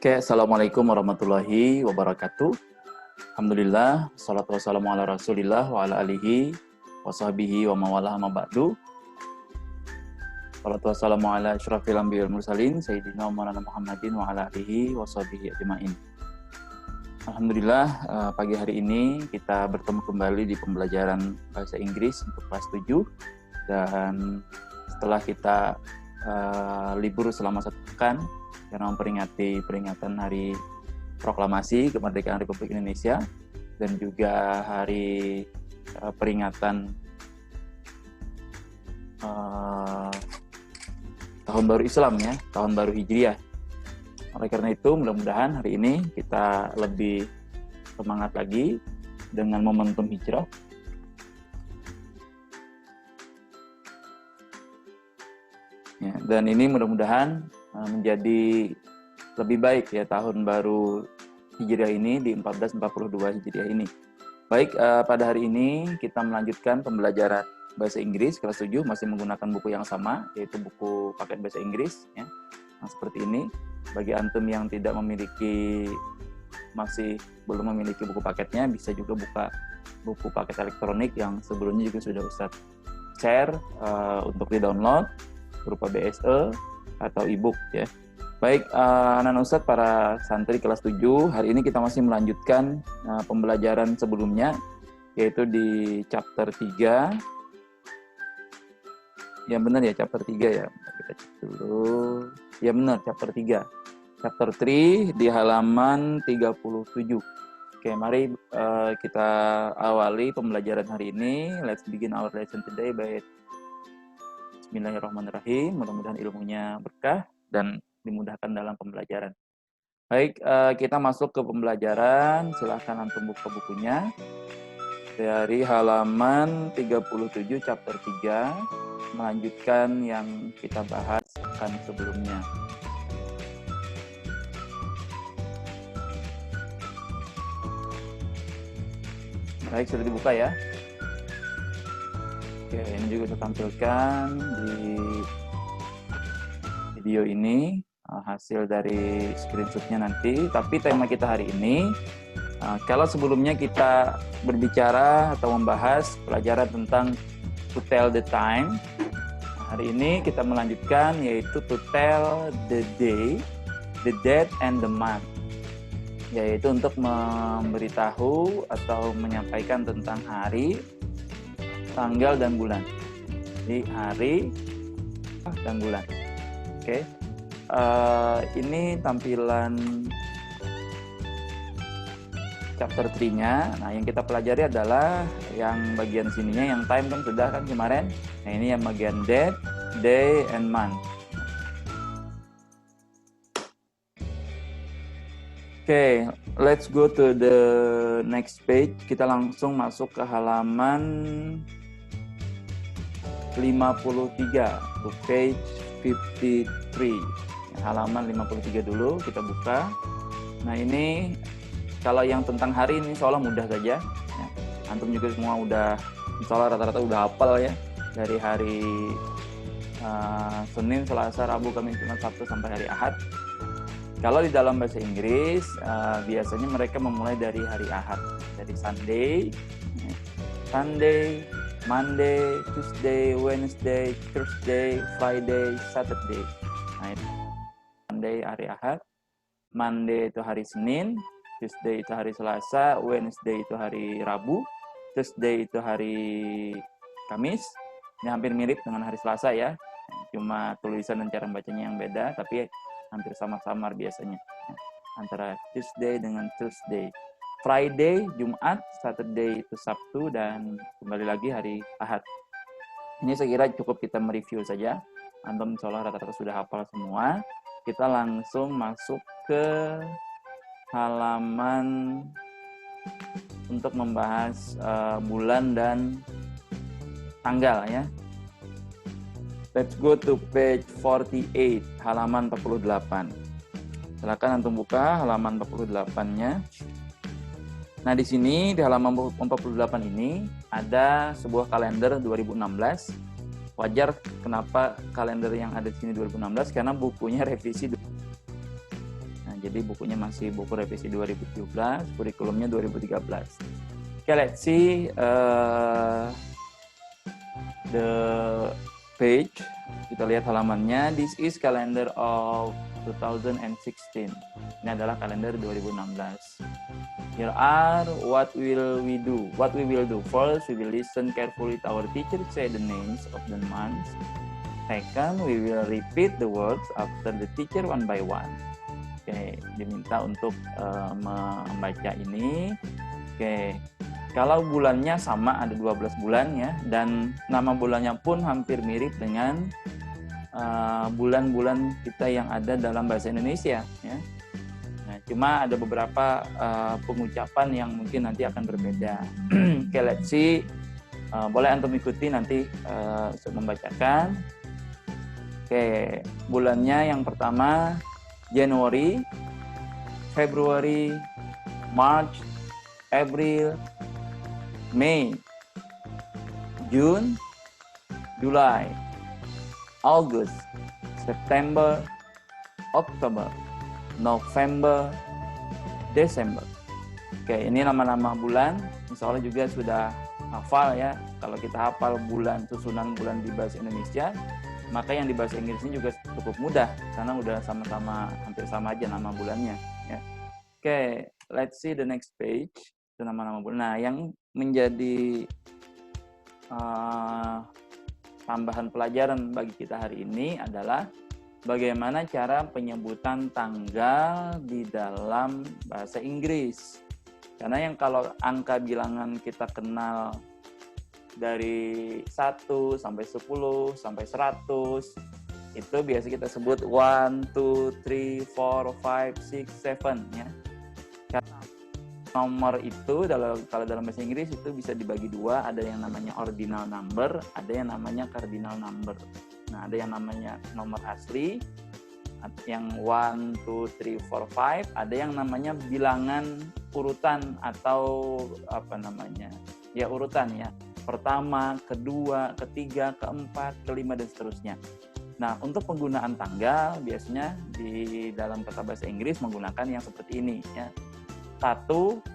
Oke, Assalamualaikum warahmatullahi wabarakatuh. Alhamdulillah, salatu wassalamu ala rasulillah wa ala alihi wa sahbihi wa mawalah ma ba'du. Salatu wassalamu ala asyrafil anbiya wal mursalin, Sayyidina Maulana Muhammadin wa ala alihi wa sahbihi ajma'in. Alhamdulillah, pagi hari ini kita bertemu kembali di pembelajaran bahasa Inggris untuk kelas 7. Dan setelah kita libur selama 1 pekan, karena memperingati peringatan Hari Proklamasi Kemerdekaan Republik Indonesia dan juga hari peringatan Tahun Baru Islam ya, Tahun Baru Hijriah. Oleh karena itu, mudah-mudahan hari ini kita lebih semangat lagi dengan momentum hijrah. Ya, dan ini mudah-mudahan menjadi lebih baik ya tahun baru Hijriah ini di 1442 Hijriah ini. Baik, pada hari ini kita melanjutkan pembelajaran bahasa Inggris kelas 7 masih menggunakan buku yang sama, yaitu buku paket bahasa Inggris ya. Nah, seperti ini. Bagi antum yang tidak memiliki, masih belum memiliki buku paketnya, bisa juga buka buku paket elektronik yang sebelumnya juga sudah Ustadz share untuk di-download berupa BSE atau e-book ya. Baik, anak Ustadz, para santri kelas 7, hari ini kita masih melanjutkan pembelajaran sebelumnya, yaitu di chapter 3. Ya benar ya, chapter 3 ya. Kita cek dulu. Ya benar, chapter 3. Chapter 3 di halaman 37. Oke, mari kita awali pembelajaran hari ini. Let's begin our lesson today by Bismillahirrahmanirrahim. Mudah-mudahan ilmunya berkah dan dimudahkan dalam pembelajaran. Baik, kita masuk ke pembelajaran. Silahkan antum buka bukunya. Dari halaman 37 chapter 3, melanjutkan yang kita bahas kan sebelumnya. Baik, sudah dibuka ya. Oke, ini juga saya tampilkan di video ini hasil dari screenshotnya nanti. Tapi tema kita hari ini, kalau sebelumnya kita berbicara atau membahas pelajaran tentang to tell the time, hari ini kita melanjutkan yaitu to tell the day, the date, and the month, yaitu untuk memberitahu atau menyampaikan tentang hari, tanggal, dan bulan. Jadi hari dan bulan. Oke. Ini tampilan chapter 3-nya. Nah, yang kita pelajari adalah yang bagian sininya, yang time kan sudah kan kemarin. Nah, ini yang bagian date, day, and month. Oke, let's go to the next page. Kita langsung masuk ke halaman 53, to page 53. Halaman 53 dulu kita buka. Nah, ini kalau yang tentang hari ini insya Allah mudah saja. Ya. Antum juga semua udah, insya Allah rata-rata udah hafal ya. Dari hari Senin, Selasa, Rabu, Kamis, Jumat, Sabtu sampai hari Ahad. Kalau di dalam bahasa Inggris, biasanya mereka memulai dari hari Ahad. Dari Sunday, Monday, Tuesday, Wednesday, Thursday, Friday, Saturday. Nah, itu Sunday hari Ahad, Monday itu hari Senin, Tuesday itu hari Selasa, Wednesday itu hari Rabu, Thursday itu hari Kamis. Ini hampir mirip dengan hari Selasa ya, cuma tulisan dan cara bacanya yang beda, tapi hampir samar-samar biasanya antara Tuesday dengan Thursday. Friday, Jumat, Saturday itu Sabtu, dan kembali lagi hari Ahad. Ini saya kira cukup kita mereview saja. Antum insya Allah rata-rata sudah hafal semua. Kita langsung masuk ke halaman untuk membahas bulan dan tanggal ya. Let's go to page 48, halaman 48. Silakan antum buka halaman 48-nya. Nah, di sini di halaman 48 ini ada sebuah kalender 2016. Wajar kenapa kalender yang ada di sini 2016, karena bukunya revisi. Nah, jadi jadi bukunya masih buku revisi 2017, kurikulumnya 2013. Okay, let's see the page. Kita lihat halamannya. This is calendar of 2016. Ini adalah kalender 2016. Here are what will we do. What we will do. First, we will listen carefully to our teacher say the names of the months. Second, we will repeat the words after the teacher one by one. Oke, diminta untuk membaca ini. Oke, kalau bulannya sama, ada 12 bulan ya, dan nama bulannya pun hampir mirip dengan bulan-bulan kita yang ada dalam bahasa Indonesia ya. Nah, cuma ada beberapa pengucapan yang mungkin nanti akan berbeda. Oke, let's see. Boleh antum ikuti nanti untuk membacakan. Oke, bulannya yang pertama Januari, Februari, March, April, May, June, July, August, September, October, November, December. Oke, ini nama-nama bulan. Insya Allah juga sudah hafal ya. Kalau kita hafal bulan, susunan bulan di bahasa Indonesia, maka yang di bahasa Inggrisnya juga cukup mudah karena udah sama-sama hampir sama aja nama bulannya ya. Oke, let's see the next page. Itu nama-nama bulan. Nah, yang menjadi tambahan pelajaran bagi kita hari ini adalah bagaimana cara penyebutan tanggal di dalam bahasa Inggris. Karena yang kalau angka bilangan kita kenal dari 1 sampai 10 sampai 100 itu biasa kita sebut 1, 2, 3, 4, 5, 6, 7 ya. Karena nomor itu kalau dalam bahasa Inggris itu bisa dibagi dua, ada yang namanya ordinal number, ada yang namanya cardinal number. Nah, ada yang namanya nomor asli, yang 1, 2, 3, 4, 5, ada yang namanya bilangan urutan atau apa namanya? Ya urutan ya. Pertama, kedua, ketiga, keempat, kelima, dan seterusnya. Nah, untuk penggunaan tanggal, biasanya di dalam kata bahasa Inggris menggunakan yang seperti ini. Ya. 1,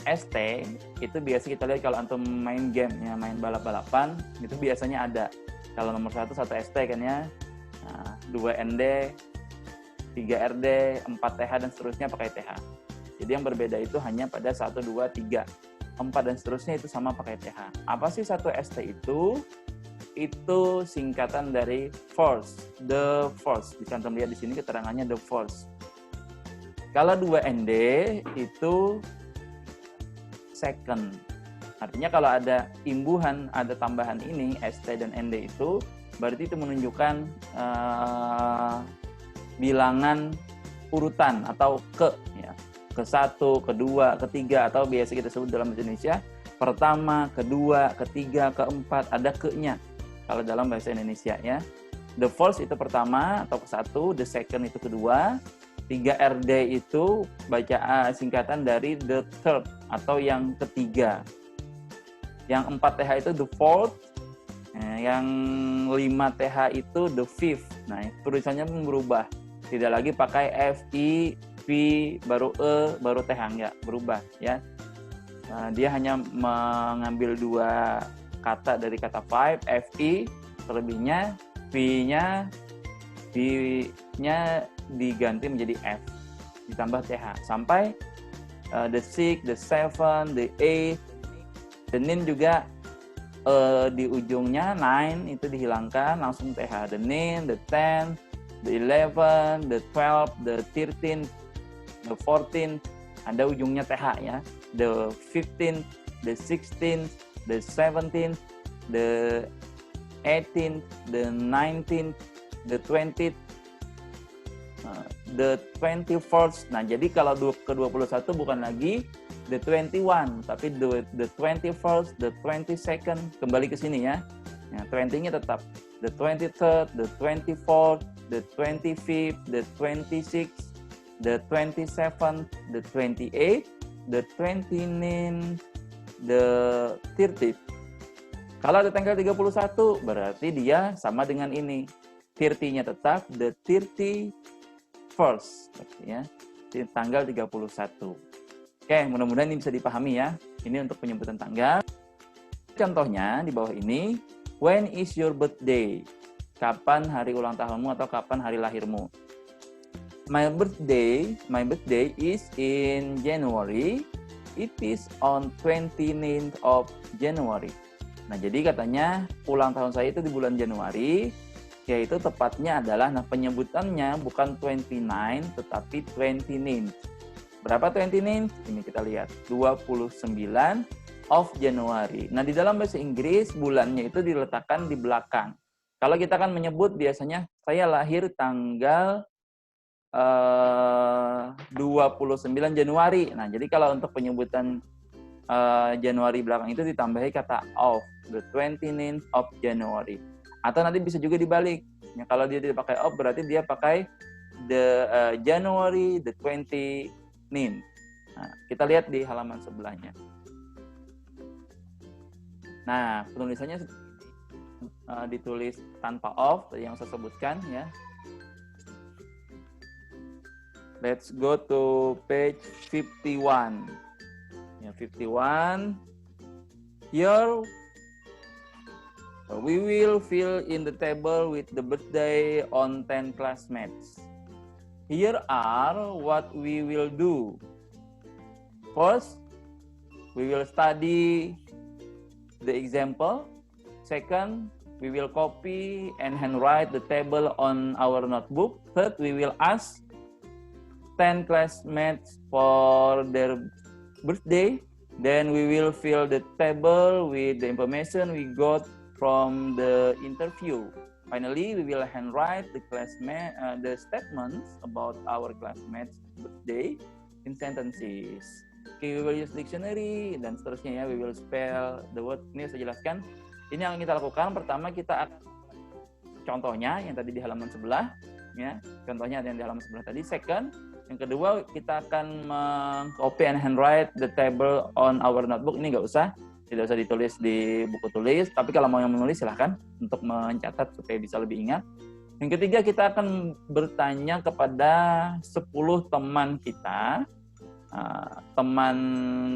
ST, itu biasa kita lihat kalau antum main game, ya, main balap-balapan, itu biasanya ada. Kalau nomor 1 ST kan ya, nah, 2 ND, 3 RD, 4 TH, dan seterusnya pakai TH. Jadi yang berbeda itu hanya pada 1, 2, 3. 4 dan seterusnya itu sama pakai TH. Apa sih 1 ST itu? Itu singkatan dari first, the first. Bisa antum lihat di sini keterangannya the first. Kalau 2 ND itu second. Artinya kalau ada imbuhan, ada tambahan ini ST dan ND itu berarti itu menunjukkan bilangan urutan atau ke ya. Ke-1, ke-2, ke-3, atau biasa kita sebut dalam bahasa Indonesia pertama, kedua, ketiga, keempat, ada ke-nya kalau dalam bahasa Indonesia ya. The first itu pertama atau ke-1, the second itu kedua, 3 RD itu baca singkatan dari the third atau yang ketiga. Yang 4 TH itu the fourth, yang 5 TH itu the fifth. Nah, tulisannya pun berubah. Tidak lagi pakai FI, V, baru E, baru TH, enggak berubah ya. Dia hanya mengambil 2 kata dari kata five, FI, selebihnya V-nya diganti menjadi F, ditambah TH. Sampai the 6, the 7, the 8, the 9 juga di ujungnya 9 itu dihilangkan, langsung TH. The 9, the 10, the 11, the 12, the 13, the 14, ada ujungnya TH ya. The 15, the 16, the 17, the 18, the 19, the 20, the 21st. Nah, jadi kalau ke-21 bukan lagi the 21, tapi the 21st, the 22nd, kembali ke sini ya. Nah, 20-nya tetap the 23rd, the 24th, the 25th, the 26th, the 27th, the 28th, the 29th, the 30th. Kalau ada tanggal 31, berarti dia sama dengan ini. 30-nya tetap the 30, 1st, ya, di tanggal 31. Oke, mudah-mudahan ini bisa dipahami ya. Ini untuk penyebutan tanggal. Contohnya di bawah ini, when is your birthday? Kapan hari ulang tahunmu atau kapan hari lahirmu? My birthday is in January. It is on 29th of January. Nah, jadi katanya ulang tahun saya itu di bulan Januari, yaitu tepatnya adalah, nah penyebutannya bukan 29, tetapi 29th. Berapa 29th? Ini kita lihat, 29 of January. Nah, di dalam bahasa Inggris, bulannya itu diletakkan di belakang. Kalau kita kan menyebut biasanya, saya lahir tanggal 29 Januari. Nah, jadi kalau untuk penyebutan Januari belakang itu ditambahi kata of, the 29th of January. Atau nanti bisa juga dibalik. Ya, kalau dia tidak pakai of, berarti dia pakai the January the 29th. Nah, kita lihat di halaman sebelahnya. Nah, penulisannya ditulis tanpa of, yang saya sebutkan ya. Let's go to page 51. Ya, 51. Here we will fill in the table with the birthday on 10 classmates. Here are what we will do. First, we will study the example. Second, we will copy and handwrite the table on our notebook. Third, we will ask 10 classmates for their birthday. Then we will fill the table with the information we got from the interview. Finally, we will handwrite the statements about our classmates' birthday in sentences. Okay, we will use dictionary dan seterusnya ya. We will spell the word. Ini saya jelaskan. Ini yang kita lakukan. Pertama kita contohnya yang tadi di halaman sebelah, ya. Contohnya yang di halaman sebelah tadi. Second, yang kedua kita akan copy and handwrite the table on our notebook. Ini nggak usah, tidak usah ditulis di buku tulis. Tapi kalau mau yang menulis silahkan untuk mencatat supaya bisa lebih ingat. Yang ketiga kita akan bertanya kepada 10 teman kita, teman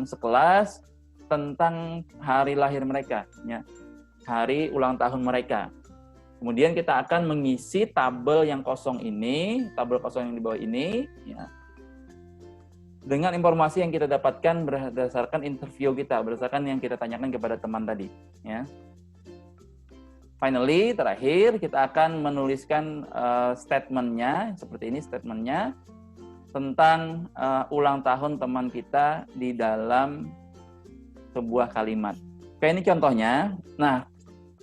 sekelas, tentang hari lahir mereka, ya. Hari ulang tahun mereka. Kemudian kita akan mengisi tabel yang kosong ini, tabel kosong yang di bawah ini, ya, dengan informasi yang kita dapatkan berdasarkan interview kita, berdasarkan yang kita tanyakan kepada teman tadi. Ya. Finally, terakhir kita akan menuliskan statementnya, seperti ini statementnya, tentang ulang tahun teman kita di dalam sebuah kalimat. Kayak ini contohnya. Nah,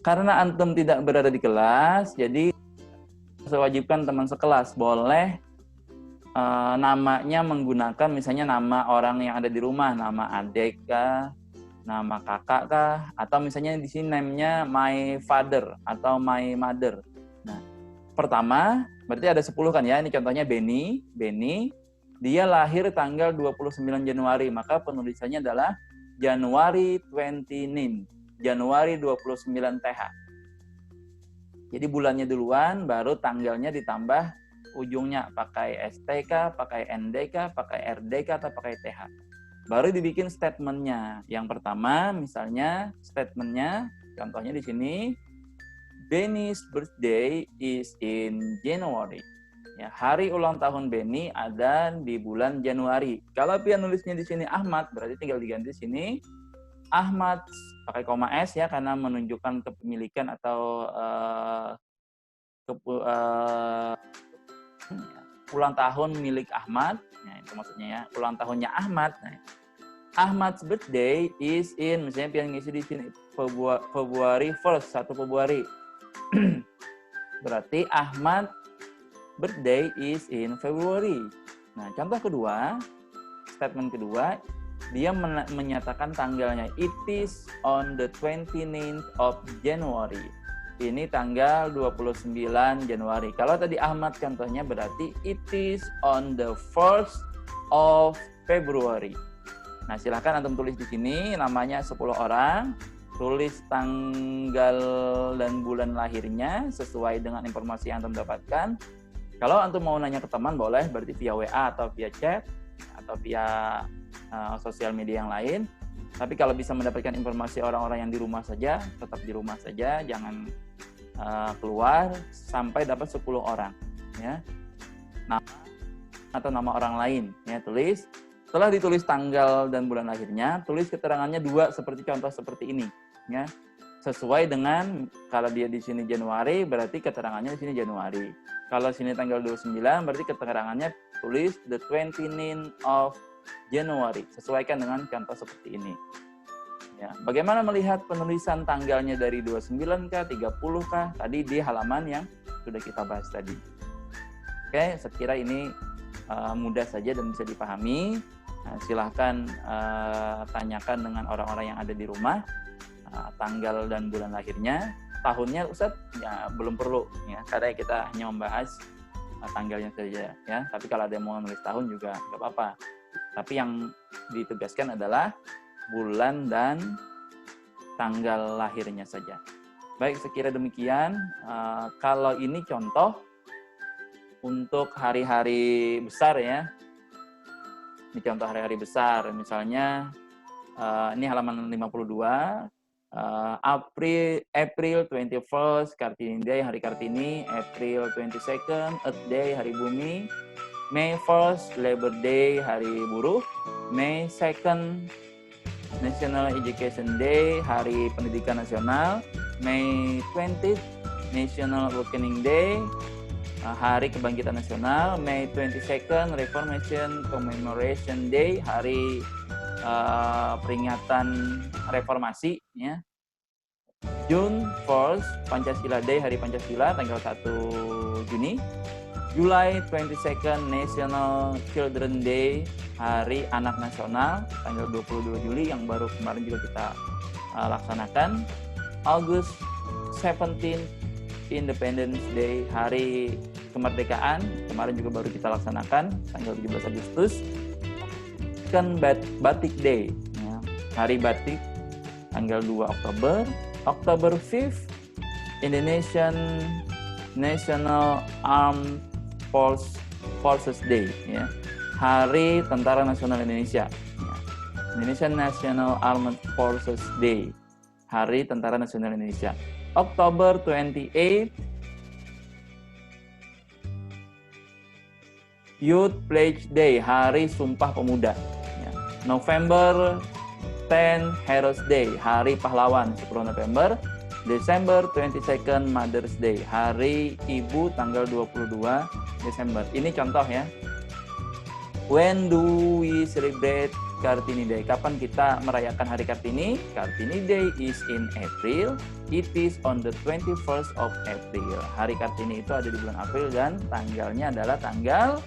karena antum tidak berada di kelas, jadi saya wajibkan teman sekelas boleh namanya menggunakan misalnya nama orang yang ada di rumah, nama adik kah, nama kakak kah, atau misalnya di sini namanya my father atau my mother. Nah, pertama berarti ada 10 kan ya. Ini contohnya Benny, dia lahir tanggal 29 Januari, maka penulisannya adalah Januari 29. Januari 29 TH. Jadi bulannya duluan, baru tanggalnya ditambah ujungnya pakai STK, pakai NDK, pakai RDK, atau pakai TH. Baru dibikin statementnya. Yang pertama, misalnya statementnya, contohnya di sini, Benny's birthday is in January. Ya, hari ulang tahun Benny ada di bulan Januari. Kalau dia nulisnya di sini Ahmad, berarti tinggal diganti di sini Ahmad pakai koma S ya, karena menunjukkan kepemilikan atau ulang tahun milik Ahmad. Nah, itu maksudnya ya, ulang tahunnya Ahmad. Nah, Ahmad's birthday is in, misalnya yang ngisi di sini Februari 1st, 1 Februari. Berarti Ahmad birthday is in February. Nah, contoh kedua, statement kedua, dia menyatakan tanggalnya. It is on the 29th of January. Ini tanggal 29 Januari. Kalau tadi Ahmad contohnya berarti it is on the 1st of February. Nah, silahkan antum tulis di sini namanya 10 orang. Tulis tanggal dan bulan lahirnya sesuai dengan informasi yang antum dapatkan. Kalau antum mau nanya ke teman boleh, berarti via WA atau via chat atau via sosial media yang lain. Tapi kalau bisa mendapatkan informasi orang-orang yang di rumah saja, tetap di rumah saja, jangan keluar sampai dapat 10 orang, ya. Nama atau nama orang lain, ya, tulis. Setelah ditulis tanggal dan bulan lahirnya, tulis keterangannya 2 seperti contoh seperti ini, ya. Sesuai dengan kalau dia di sini Januari, berarti keterangannya di sini Januari. Kalau sini tanggal 29, berarti keterangannya tulis the 29th of January. Sesuaikan dengan contoh seperti ini. Ya, bagaimana melihat penulisan tanggalnya dari 29 kah, 30 kah? Tadi di halaman yang sudah kita bahas tadi. Oke, saya kira ini mudah saja dan bisa dipahami. Silahkan tanyakan dengan orang-orang yang ada di rumah. Tanggal dan bulan lahirnya, tahunnya Ustadz ya belum perlu ya, karena kita hanya membahas tanggalnya saja ya. Tapi kalau ada yang mau nulis tahun juga nggak apa-apa. Tapi yang ditugaskan adalah bulan dan tanggal lahirnya saja. Baik, sekira demikian. Kalau ini contoh untuk hari-hari besar ya. Ini contoh hari-hari besar, misalnya ini halaman 52. April 21st, Kartini Day, hari Kartini. April 22nd, Earth Day, hari bumi. May 1st, Labor Day, hari buruh. May 2nd, National Education Day, hari pendidikan nasional. May 20th, National Awakening Day, hari kebangkitan nasional. May 22nd, Reformation Commemoration Day, hari peringatan reformasi ya. June 1st, Pancasila Day, hari Pancasila, tanggal 1 Juni. July 22nd, National Children Day, hari anak nasional, tanggal 22 Juli yang baru kemarin juga kita laksanakan. August 17th, Independence Day, hari kemerdekaan, kemarin juga baru kita laksanakan, tanggal 17 Agustus. Kan Batik Day, ya, hari batik, tanggal 2 Oktober. October 5th, Indonesian National Armed Forces Day, ya, hari Tentara Nasional Indonesia. Ya. Indonesian National Armed Forces Day, hari Tentara Nasional Indonesia. October 28th, Youth Pledge Day, hari Sumpah Pemuda. November 10, Heroes Day, hari pahlawan 10 November. Desember 22nd, Mother's Day, hari ibu, tanggal 22 Desember. Ini contoh ya. When do we celebrate Kartini Day? Kapan kita merayakan hari Kartini? Kartini Day is in April. It is on the 21st of April. Hari Kartini itu ada di bulan April dan tanggalnya adalah tanggal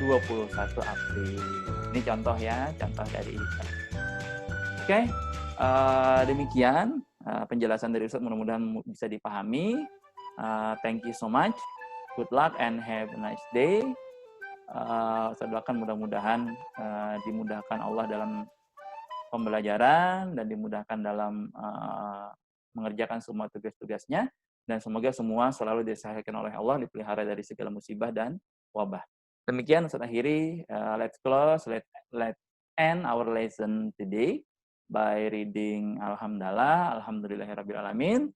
21 April. Ini contoh ya, contoh dari Oke, demikian penjelasan dari Ustadz, mudah-mudahan bisa dipahami. Thank you so much. Good luck and have a nice day. Saya doakan mudah-mudahan dimudahkan Allah dalam pembelajaran dan dimudahkan dalam mengerjakan semua tugas-tugasnya, dan semoga semua selalu disahkan oleh Allah, dipelihara dari segala musibah dan wabah. Demikian Ustaz akhiri. Let's close, let's end our lesson today by reading Alhamdulillahirabbil alamin.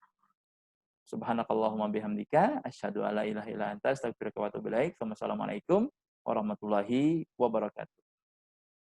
Subhanakallahumma bihamdika asyhadu alla ilaha illa anta astaghfiruka wa atubu ilaik. Wassalamualaikum warahmatullahi wabarakatuh.